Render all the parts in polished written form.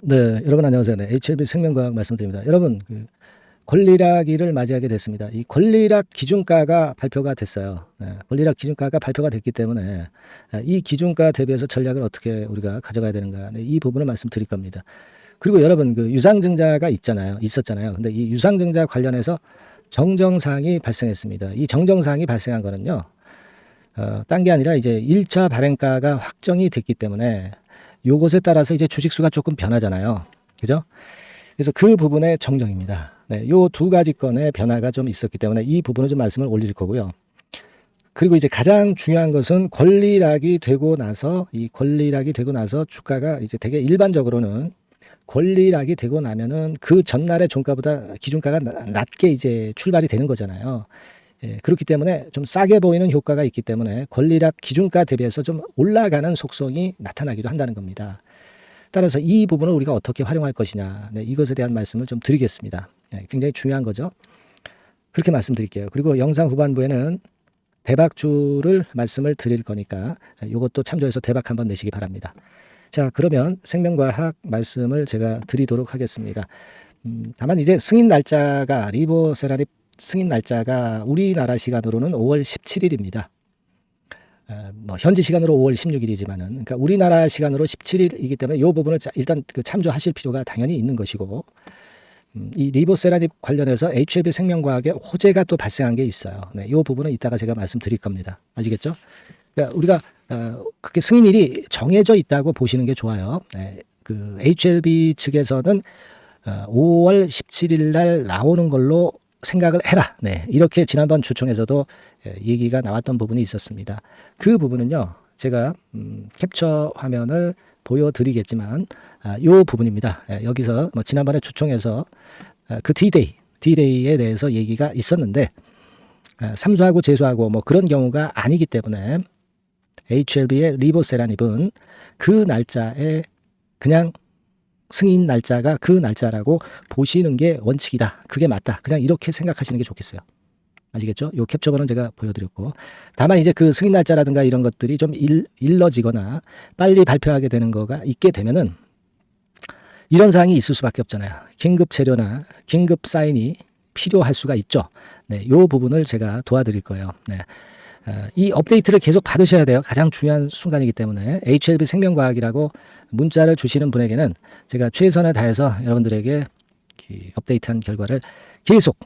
네, 여러분 안녕하세요. 네, HLB 생명과학 말씀드립니다. 여러분, 권리락일을 맞이하게 됐습니다. 이 권리락 기준가가 발표가 됐어요. 네, 권리락 기준가가 발표가 됐기 때문에 이 기준가 대비해서 전략을 어떻게 우리가 가져가야 되는가, 네, 이 부분을 말씀드릴 겁니다. 그리고 여러분, 유상증자가 있었잖아요. 근데 이 유상증자 관련해서 정정사항이 발생했습니다. 이 정정사항이 발생한 거는요, 딴 게 아니라 이제 1차 발행가가 확정이 됐기 때문에 요것에 따라서 이제 주식수가 조금 변하잖아요. 그죠? 그래서 그 부분의 정정입니다. 네, 요 두 가지 건의 변화가 좀 있었기 때문에 이 부분을 좀 말씀을 올릴 거고요. 그리고 이제 가장 중요한 것은 권리락이 되고 나서 이 권리락이 되고 나서 주가가 이제 되게 일반적으로는 권리락이 되고 나면은 그 전날의 종가보다 기준가가 낮게 이제 출발이 되는 거잖아요. 예, 그렇기 때문에 좀 싸게 보이는 효과가 있기 때문에 권리락 기준가 대비해서 좀 올라가는 속성이 나타나기도 한다는 겁니다. 따라서 이 부분을 우리가 어떻게 활용할 것이냐, 네, 이것에 대한 말씀을 좀 드리겠습니다. 네, 굉장히 중요한 거죠. 그렇게 말씀드릴게요. 그리고 영상 후반부에는 대박주를 말씀을 드릴 거니까 이것도 참조해서 대박 한번 내시기 바랍니다. 자, 그러면 생명과학 말씀을 제가 드리도록 하겠습니다. 다만 이제 승인 날짜가 리보세라립 승인 날짜가 우리나라 시간으로는 5월 17일입니다. 뭐 현지 시간으로 5월 16일이지만은 그러니까 우리나라 시간으로 17일이기 때문에 이 부분을 일단 참조하실 필요가 당연히 있는 것이고, 이 리보세라닙 관련해서 HLB 생명과학에 호재가 또 발생한 게 있어요. 네, 이 부분은 이따가 제가 말씀드릴 겁니다. 아시겠죠? 그러니까 우리가 그렇게 승인일이 정해져 있다고 보시는 게 좋아요. 네, 그 HLB 측에서는 5월 17일 날 나오는 걸로 생각을 해라. 네, 이렇게 지난번 주총에서도 얘기가 나왔던 부분이 있었습니다. 그 부분은요, 제가 캡처 화면을 보여드리겠지만 이 부분입니다. 여기서 뭐 지난번에 주총에서 그 D-Day에 대해서 얘기가 있었는데 삼수하고 재수하고 뭐 그런 경우가 아니기 때문에 HLB의 리보세라닙은 그 날짜에 그냥 승인 날짜가 그 날짜라고 보시는 게 원칙이다. 그게 맞다. 그냥 이렇게 생각하시는 게 좋겠어요. 아시겠죠? 요 캡처본은 제가 보여드렸고, 다만 이제 그 승인 날짜라든가 이런 것들이 좀 일러지거나 빨리 발표하게 되는 거가 있게 되면은 이런 사항이 있을 수밖에 없잖아요. 긴급 재료나 긴급 사인이 필요할 수가 있죠. 네, 요 부분을 제가 도와드릴 거예요. 네. 이 업데이트를 계속 받으셔야 돼요. 가장 중요한 순간이기 때문에 HLB 생명과학이라고 문자를 주시는 분에게는 제가 최선을 다해서 여러분들에게 업데이트한 결과를 계속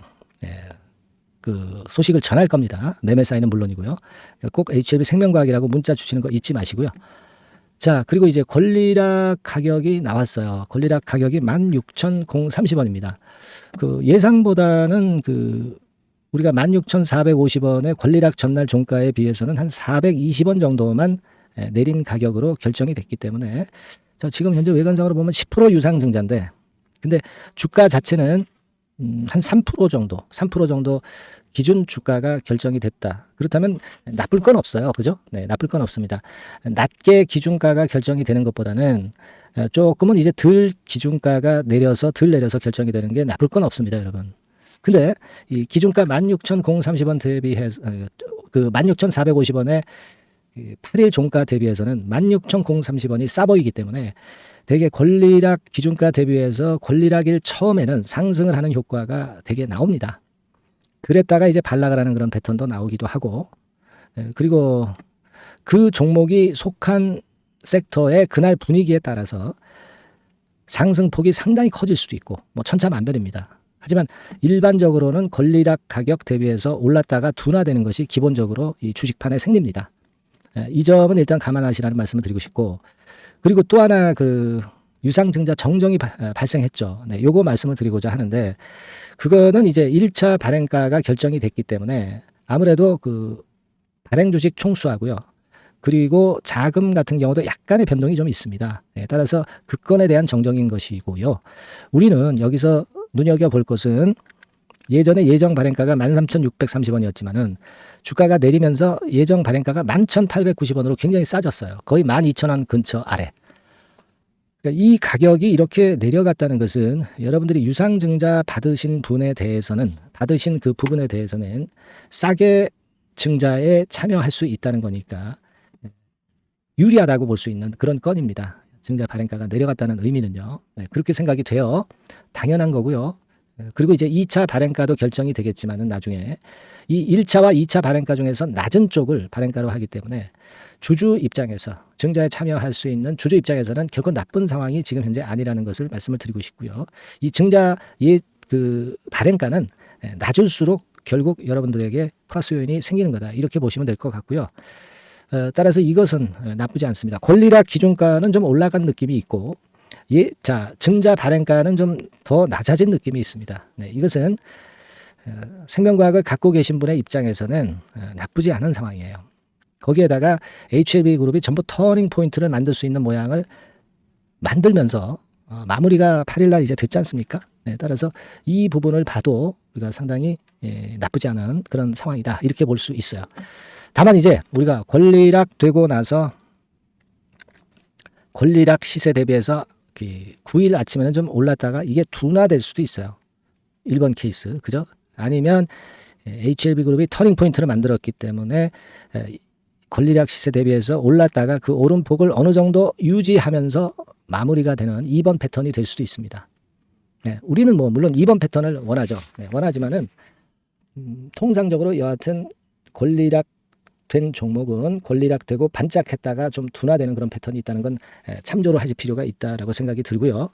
그 소식을 전할 겁니다. 매매 사인은 물론이고요. 꼭 HLB 생명과학이라고 문자 주시는 거 잊지 마시고요. 자, 그리고 이제 권리락 가격이 나왔어요. 권리락 가격이 16,030원입니다. 그 예상보다는 우리가 16,450원의 권리락 전날 종가에 비해서는 한 420원 정도만 내린 가격으로 결정이 됐기 때문에 지금 현재 외관상으로 보면 10% 유상증자인데, 근데 주가 자체는 한 3% 정도 기준 주가가 결정이 됐다. 그렇다면 나쁠 건 없어요. 그죠? 네, 나쁠 건 없습니다. 낮게 기준가가 결정이 되는 것보다는 조금은 이제 덜 내려서 결정이 되는 게 나쁠 건 없습니다, 여러분. 근데 이 기준가 16,030원 대비해서 그 16,450원의 8일 종가 대비해서는 16,030원이 싸 보이기 때문에 되게 권리락 기준가 대비해서 권리락일 처음에는 상승을 하는 효과가 되게 나옵니다. 그랬다가 이제 반락을 그런 패턴도 나오기도 하고, 그리고 그 종목이 속한 섹터의 그날 분위기에 따라서 상승폭이 상당히 커질 수도 있고 뭐 천차만별입니다. 하지만 일반적으로는 권리락 가격 대비해서 올랐다가 둔화되는 것이 기본적으로 이 주식판의 생리입니다. 이 점은 일단 감안하시라는 말씀을 드리고 싶고, 그리고 또 하나 유상증자 정정이 발생했죠. 네, 요거 말씀을 드리고자 하는데, 그거는 이제 1차 발행가가 결정이 됐기 때문에 아무래도 발행 주식 총수하고요, 그리고 자금 같은 경우도 약간의 변동이 좀 있습니다. 네, 따라서 그 건에 대한 정정인 것이고요. 우리는 여기서 눈여겨볼 것은 예전에 예정 발행가가 13,630원이었지만은 주가가 내리면서 예정 발행가가 11,890원으로 굉장히 싸졌어요. 거의 12,000원 근처 아래. 그러니까 이 가격이 이렇게 내려갔다는 것은 여러분들이 유상증자 받으신 그 부분에 대해서는 싸게 증자에 참여할 수 있다는 거니까 유리하다고 볼 수 있는 그런 건입니다. 증자 발행가가 내려갔다는 의미는요. 네, 그렇게 생각이 돼요. 당연한 거고요. 그리고 이제 2차 발행가도 결정이 되겠지만은 나중에 이 1차와 2차 발행가 중에서 낮은 쪽을 발행가로 하기 때문에 주주 입장에서 증자에 참여할 수 있는 주주 입장에서는 결코 나쁜 상황이 지금 현재 아니라는 것을 말씀을 드리고 싶고요. 이 증자의 그 발행가는 낮을수록 결국 여러분들에게 플러스 요인이 생기는 거다. 이렇게 보시면 될 것 같고요. 따라서 이것은 나쁘지 않습니다. 권리락 기준가는 좀 올라간 느낌이 있고 자, 증자 발행가는 좀 더 낮아진 느낌이 있습니다. 네, 이것은 생명과학을 갖고 계신 분의 입장에서는 나쁘지 않은 상황이에요. 거기에다가 HLB 그룹이 전부 터닝 포인트를 만들 수 있는 모양을 만들면서 마무리가 8일날 이제 됐지 않습니까? 네, 따라서 이 부분을 봐도 우리가 상당히 나쁘지 않은 그런 상황이다. 이렇게 볼 수 있어요. 다만 이제 우리가 권리락 되고 나서 권리락 시세 대비해서 9일 아침에는 좀 올랐다가 이게 둔화될 수도 있어요. 1번 케이스. 그죠? 아니면 HLB 그룹이 터닝 포인트를 만들었기 때문에 권리락 시세 대비해서 올랐다가 그 오름폭을 어느 정도 유지하면서 마무리가 되는 2번 패턴이 될 수도 있습니다. 네, 우리는 뭐 물론 2번 패턴을 원하죠. 네, 원하지만은 통상적으로 여하튼 권리락 된 종목은 권리락되고 반짝했다가 좀 둔화되는 그런 패턴이 있다는 건 참조를 하실 필요가 있다라고 생각이 들고요.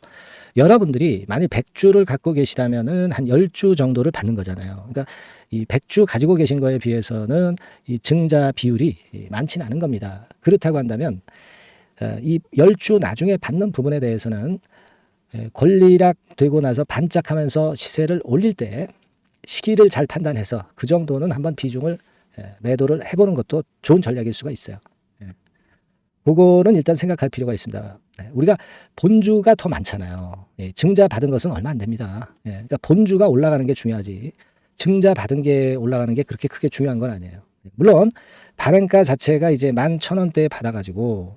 여러분들이 만약 100주를 갖고 계시다면은 한 10주 정도를 받는 거잖아요. 그러니까 이 100주 가지고 계신 거에 비해서는 이 증자 비율이 많지는 않은 겁니다. 그렇다고 한다면 이 10주 나중에 받는 부분에 대해서는 권리락 되고 나서 반짝하면서 시세를 올릴 때 시기를 잘 판단해서 그 정도는 한번 비중을 매도를 해보는 것도 좋은 전략일 수가 있어요. 그거는 일단 생각할 필요가 있습니다. 우리가 본주가 더 많잖아요. 증자 받은 것은 얼마 안 됩니다. 그러니까 본주가 올라가는 게 중요하지 증자 받은 게 올라가는 게 그렇게 크게 중요한 건 아니에요. 물론 발행가 자체가 이제 11,000원대에 받아가지고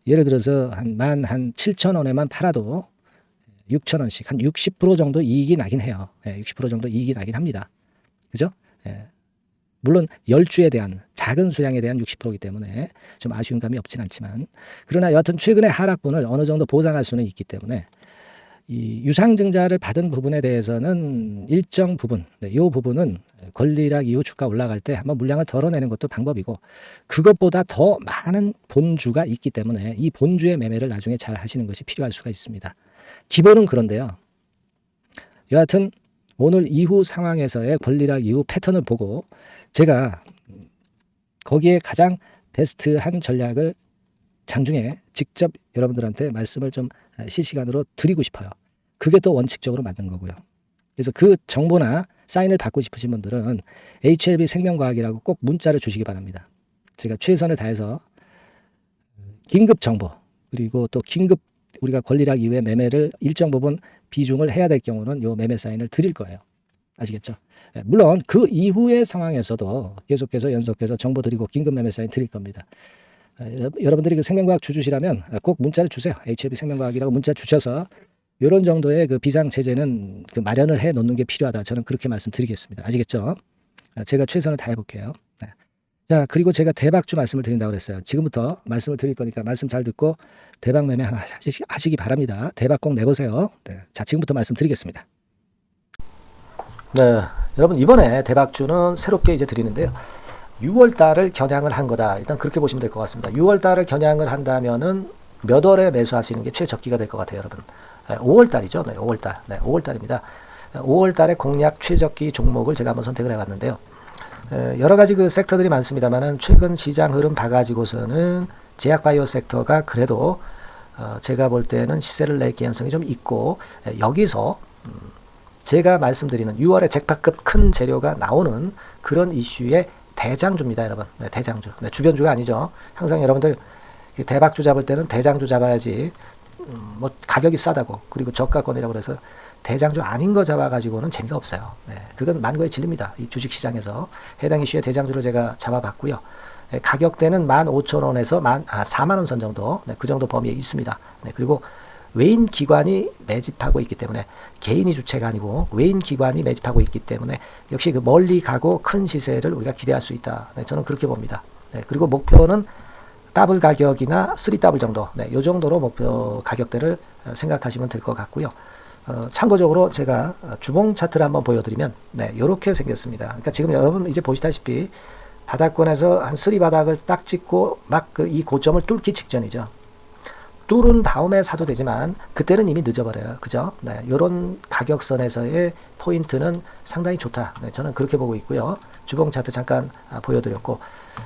예를 들어서 한 17,000원에만 팔아도 6,000원씩 한 60% 정도 이익이 나긴 해요. 60% 정도 이익이 나긴 합니다. 그죠? 물론 10주에 대한 작은 수량에 대한 60%이기 때문에 좀 아쉬운 감이 없진 않지만 그러나 여하튼 최근의 하락분을 어느 정도 보상할 수는 있기 때문에 이 유상증자를 받은 부분에 대해서는 일정 부분, 이 부분은 권리락 이후 주가 올라갈 때 한번 물량을 덜어내는 것도 방법이고 그것보다 더 많은 본주가 있기 때문에 이 본주의 매매를 나중에 잘 하시는 것이 필요할 수가 있습니다. 기본은 그런데요. 여하튼 오늘 이후 상황에서의 권리락 이후 패턴을 보고 제가 거기에 가장 베스트한 전략을 장중에 직접 여러분들한테 말씀을 좀 실시간으로 드리고 싶어요. 그게 또 원칙적으로 맞는 거고요. 그래서 그 정보나 사인을 받고 싶으신 분들은 HLB 생명과학이라고 꼭 문자를 주시기 바랍니다. 제가 최선을 다해서 긴급 정보 그리고 또 긴급 우리가 권리락 이후에 매매를 일정 부분 비중을 해야 될 경우는 요 매매 사인을 드릴 거예요. 아시겠죠? 물론 그 이후의 상황에서도 계속해서 연속해서 정보 드리고 긴급 매매 사인 드릴 겁니다. 여러분들이 그 생명과학 주주시라면 꼭 문자를 주세요. HLB 생명과학이라고 문자 주셔서 이런 정도의 그 비상 체제는 그 마련을 해 놓는 게 필요하다. 저는 그렇게 말씀드리겠습니다. 아시겠죠? 제가 최선을 다해 볼게요. 자, 그리고 제가 대박주 말씀을 드린다고 그랬어요. 지금부터 말씀을 드릴 거니까 말씀 잘 듣고 대박 매매 하나 하시기 바랍니다. 대박 꼭 내보세요. 네. 자, 지금부터 말씀드리겠습니다. 네, 여러분 이번에 대박주는 새롭게 이제 드리는데요. 6월 달을 겨냥을 한 거다. 일단 그렇게 보시면 될 것 같습니다. 6월 달을 겨냥을 한다면은 몇 월에 매수하시는 게 최적기가 될 것 같아요, 여러분. 5월 달이죠. 네, 5월 달. 네, 5월 달입니다. 5월 달에 공략 최적기 종목을 제가 한번 선택을 해 봤는데요. 여러 가지 그 섹터들이 많습니다만은 최근 시장 흐름 봐가지고서는 제약바이오 섹터가 그래도 제가 볼 때는 시세를 낼 개연성이 좀 있고 여기서 제가 말씀드리는 6월에 잭팟급 큰 재료가 나오는 그런 이슈의 대장주입니다, 여러분. 네, 대장주. 네, 주변주가 아니죠. 항상 여러분들 대박주 잡을 때는 대장주 잡아야지 뭐 가격이 싸다고 그리고 저가권이라고 해서 대장주 아닌 거 잡아가지고는 재미가 없어요. 네, 그건 만고의 진리입니다. 이 주식시장에서 해당 이슈의 대장주를 제가 잡아봤고요. 네, 가격대는 15,000원에서 4만원 선 정도, 네, 그 정도 범위에 있습니다. 네, 그리고 외인 기관이 매집하고 있기 때문에 개인이 주체가 아니고 외인 기관이 매집하고 있기 때문에 역시 그 멀리 가고 큰 시세를 우리가 기대할 수 있다. 네, 저는 그렇게 봅니다. 네, 그리고 목표는 더블 가격이나 3 더블 정도, 네, 요 정도로 목표 가격대를 생각하시면 될 것 같고요. 참고적으로 제가 주봉 차트를 한번 보여드리면, 네, 이렇게 생겼습니다. 그러니까 지금 여러분 이제 보시다시피 바닥권에서 한 3 바닥을 딱 찍고 막 이 고점을 뚫기 직전이죠. 뚫은 다음에 사도 되지만 그때는 이미 늦어버려요. 그죠? 네, 이런 가격선에서의 포인트는 상당히 좋다. 네, 저는 그렇게 보고 있고요. 주봉 차트 잠깐 보여드렸고,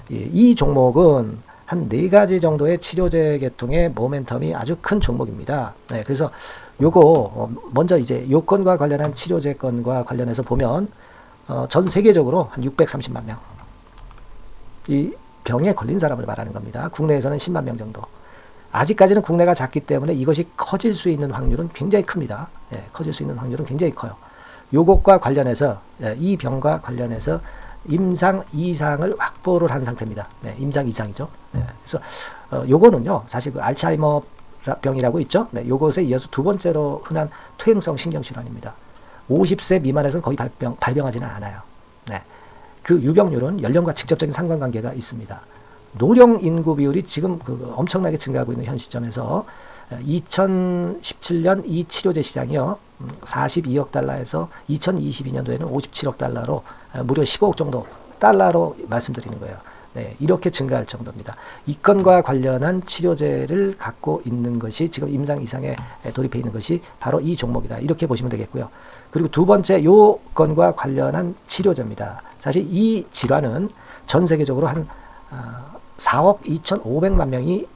이 종목은 한 4가지 정도의 치료제 계통의 모멘텀이 아주 큰 종목입니다. 네, 그래서 요거 먼저 이제 요건과 관련한 치료제건과 관련해서 보면 전 세계적으로 한 630만 명, 이 병에 걸린 사람을 말하는 겁니다. 국내에서는 10만 명 정도. 아직까지는 국내가 작기 때문에 이것이 커질 수 있는 확률은 굉장히 큽니다. 예, 커질 수 있는 확률은 굉장히 커요. 요것과 관련해서, 이 병과 관련해서 임상 이상을 확보를 한 상태입니다. 네, 임상 이상이죠. 네, 그래서 요거는요, 사실 그 알츠하이머 병이라고 있죠. 네, 요것에 이어서 두 번째로 흔한 퇴행성 신경질환입니다. 50세 미만에서는 거의 발병하지는 않아요. 네, 그 유병률은 연령과 직접적인 상관관계가 있습니다. 노령 인구 비율이 지금 엄청나게 증가하고 있는 현 시점에서 2017년 이 치료제 시장이요, 42억 달러에서 2022년도에는 57억 달러로 무려 15억 정도 달러로 말씀드리는 거예요. 네, 이렇게 증가할 정도입니다. 이 건과 관련한 치료제를 갖고 있는 것이 지금 임상 이상에 돌입해 있는 것이 바로 이 종목이다. 이렇게 보시면 되겠고요. 그리고 두 번째 요 건과 관련한 치료제입니다. 사실 이 질환은 전 세계적으로 한 4억 2,500만 명이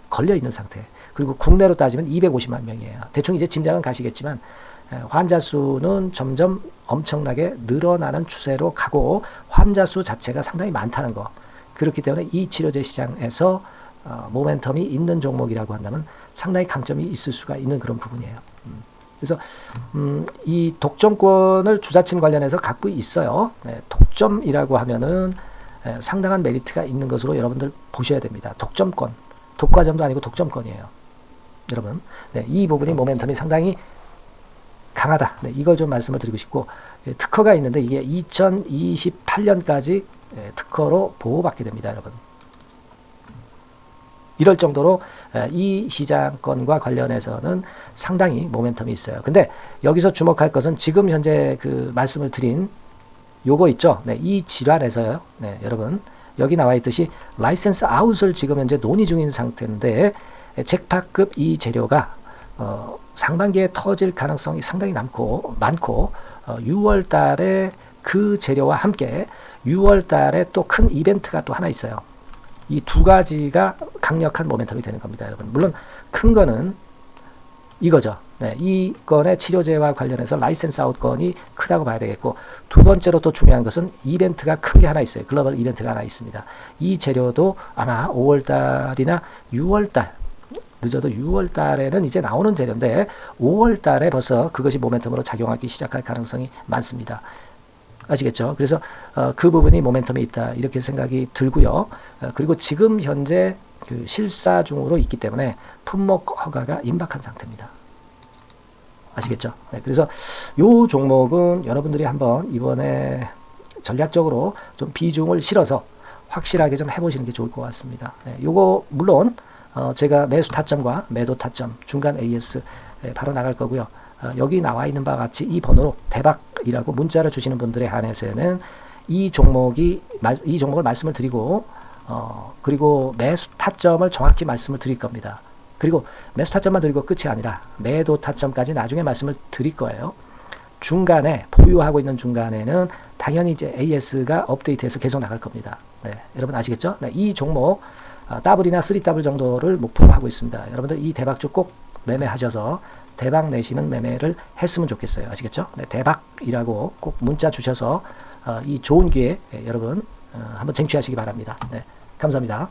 걸려 있는 상태. 그리고 국내로 따지면 250만 명이에요. 대충 이제 짐작은 가시겠지만 환자 수는 점점 엄청나게 늘어나는 추세로 가고 환자 수 자체가 상당히 많다는 거. 그렇기 때문에 이 치료제 시장에서 모멘텀이 있는 종목이라고 한다면 상당히 강점이 있을 수가 있는 그런 부분이에요. 그래서 이 독점권을 주사침 관련해서 갖고 있어요. 네, 독점이라고 하면은 상당한 메리트가 있는 것으로 여러분들 보셔야 됩니다. 독점권, 독과점도 아니고 독점권이에요. 여러분, 네, 이 부분이 모멘텀이 상당히 강하다. 네, 이걸 좀 말씀을 드리고 싶고, 특허가 있는데 이게 2028년까지 특허로 보호받게 됩니다, 여러분. 이럴 정도로 이 시장권과 관련해서는 상당히 모멘텀이 있어요. 근데 여기서 주목할 것은 지금 현재 그 말씀을 드린 요거 있죠. 네, 이 질환에서요. 네, 여러분 여기 나와 있듯이 라이센스 아웃을 지금 현재 논의 중인 상태인데 잭팟급 이 재료가 상반기에 터질 가능성이 상당히 많고 6월 달에 그 재료와 함께 6월 달에 또 큰 이벤트가 또 하나 있어요. 이 두 가지가 강력한 모멘텀이 되는 겁니다, 여러분. 물론 큰 거는 이거죠. 네, 이 건의 치료제와 관련해서 라이센스 아웃 건이 크다고 봐야 되겠고, 두 번째로 또 중요한 것은 이벤트가 큰 게 하나 있어요. 글로벌 이벤트가 하나 있습니다. 이 재료도 아마 5월달이나 6월달, 늦어도 6월달에는 이제 나오는 재료인데 5월달에 벌써 그것이 모멘텀으로 작용하기 시작할 가능성이 많습니다. 아시겠죠? 그래서 그 부분이 모멘텀이 있다, 이렇게 생각이 들고요. 그리고 지금 현재 그 실사 중으로 있기 때문에 품목 허가가 임박한 상태입니다. 아시겠죠? 네, 그래서 요 종목은 여러분들이 한번 이번에 전략적으로 좀 비중을 실어서 확실하게 좀 해보시는 게 좋을 것 같습니다. 네, 요거 물론 제가 매수 타점과 매도 타점, 중간 AS 바로 나갈 거고요. 여기 나와 있는 바와 같이 이 번호로 대박이라고 문자를 주시는 분들에 한해서는 이 종목을 말씀을 드리고 그리고 매수 타점을 정확히 말씀을 드릴 겁니다. 그리고 매수 타점만 드리고 끝이 아니라 매도 타점까지 나중에 말씀을 드릴 거예요. 중간에 보유하고 있는 중간에는 당연히 이제 AS가 업데이트해서 계속 나갈 겁니다. 네, 여러분 아시겠죠? 네, 이 종목 더블이나 3더블 정도를 목표로 하고 있습니다. 여러분들 이 대박주 꼭 매매하셔서 대박 내시는 매매를 했으면 좋겠어요. 아시겠죠? 네, 대박이라고 꼭 문자 주셔서 이 좋은 기회 여러분 한번 쟁취하시기 바랍니다. 네, 감사합니다.